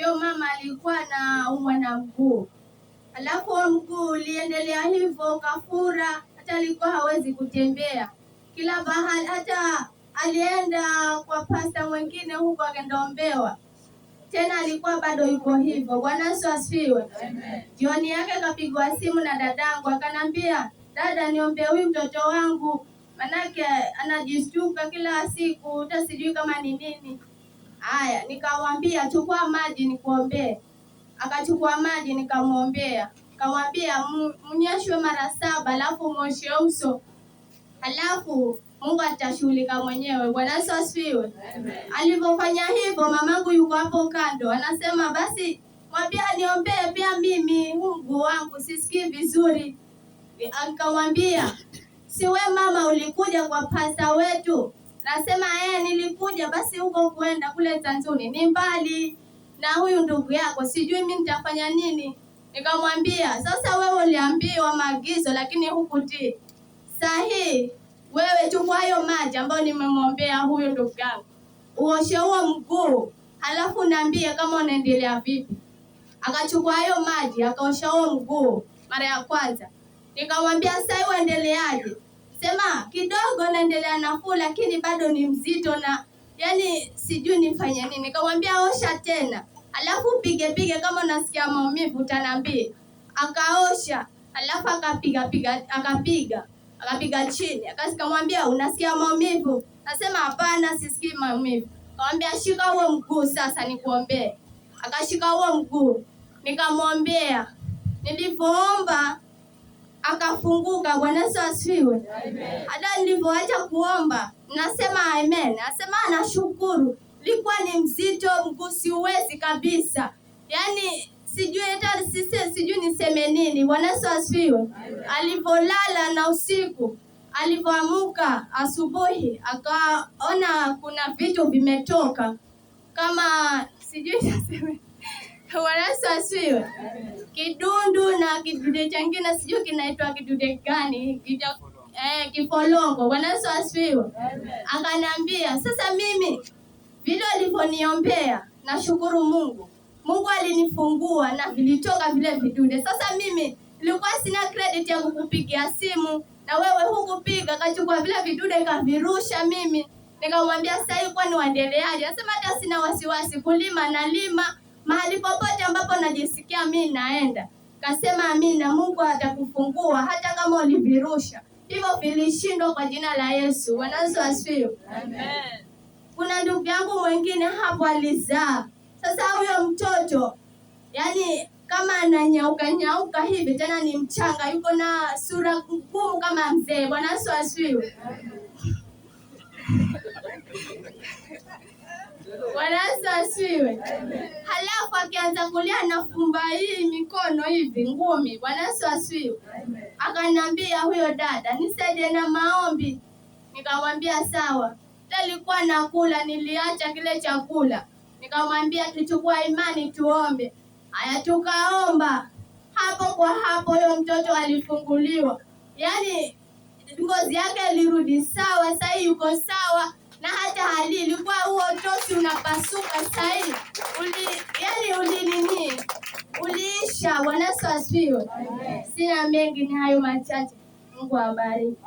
huyo mama alikuwa anaumwa na mguu, alafu mguu uliendelea hivyo kafura, hata alikuwa hawezi kutembea kila bahali. Hata alienda kwa pasta mwingine huko akaombewa tena, alikuwa bado yuko hivyo. Bwana Yesu asifiwe. Jioni yake kapigwa simu na dadangu, akanambia, dada, niombe huyu mtoto wangu, manake anajistuka kila siku, hata sijui kama ni nini. Haya, nikamwambia chukua maji nikuombee. Akachukua maji nikamwombea. Nikamwambia mnyeshwe mara 7 alafu mwoshe uso. Alafu Mungu atashughulika mwenyewe. Bwana Yesu asifiwe. Alipofanya hivyo, mamangu yuko hapo kando, anasema basi mwambie niombee pia mimi, mguu wangu sisikii vizuri. Akamwambia, si we mama ulikuja kwa pasta wetu? Nasema nilikuja. Basi huko kuenda kule Tanzuni ni mbali na huyu ndugu yako, sijui mimi nitafanya nini. Nikamwambia, sasa wewe uliambiwa maagizo lakini hukutii. Sahi wewe chukua hayo maji ambayo nimemwombea huyo ndugu yangu, uoshe huo mguu, halafu niambie kama unaendelea vipi. Akachukua hayo maji akaosha huo mguu mara ya kwanza. Nikamwambia, sasa uendeleaje? Sema kidogo naendelea nafuu, lakini bado ni mzito na yani sijui nifanye nini. Nikamwambia osha tena, alafu pige kama unasikia maumivu utaniambia. Akaosha, alafu akapiga chini. Akamwambia, unasikia maumivu? Nasema hapana, sisikii maumivu. Akamwambia, shika huo mguu sasa nikuombee. Akashika huo mguu, nikamwombea. Nilipoomba akafunguka. Bwana Yesu asifiwe. Hata nilipoacha kuomba nasema amen. Nasema nashukuru. Ilikuwa ni mzito mguu, siwezi kabisa. Yaani sijui hata sijui niseme nini. Bwana Yesu asifiwe. Alipolala na usiku, alipoamka asubuhi akaona kuna vitu vimetoka kama sijui niseme. Bwana Yesu asifiwe. Kidundu na kidude chengine sijui kinaitwa kidude gani, kifolongo. Bwana Yesu asifiwe. Akaniambia, sasa mimi vile alivyoniombea nashukuru Mungu. Mungu alinifungua na vilitoka vile vidude. Sasa mimi nilikuwa sina credit ya kukupigia simu na wewe hukupiga, kachukua vile vidude kavirusha mimi. Nikamwambia, sasa hivi kwani waendeleaje? Anasema hata sina wasiwasi, kulima na lima mahali popote ambapo najisikia mimi naenda. Kasema amina, Mungu atakufungua hata kama ulivirusha. Hivyo vilishindwa kwa jina la Yesu. Bwana Yesu asifiwe. Amen. Kuna ndugu yangu mwingine hapo alizaa. Sasa huyo mtoto yani kama ananyauka hivi, tena ni mchanga, yuko na sura ngumu kama mzee. Bwana Yesu asifiwe. Bwana Yesu asifiwe. Halafu akianza kulia anafumba hii mikono hivi ngumi. Bwana Yesu asifiwe. Akaniambia huyo dada, nisaidie na maombi. Nikamwambia sawa. Nilikuwa nakula, niliacha kile chakula. Nikamwambia tuchukua imani tuombe. Haya, tukaomba. Hapo kwa hapo huyo mtoto alifunguliwa. Yaani ngozi yake ilirudi sawa, sasa yuko sawa. Na hata hali ilikuwa huo tosi unapasuka sasa hivi. Uliisha. Bwana Yesu asifiwe. Sina mengi, ni hayo machache. Mungu awabariki.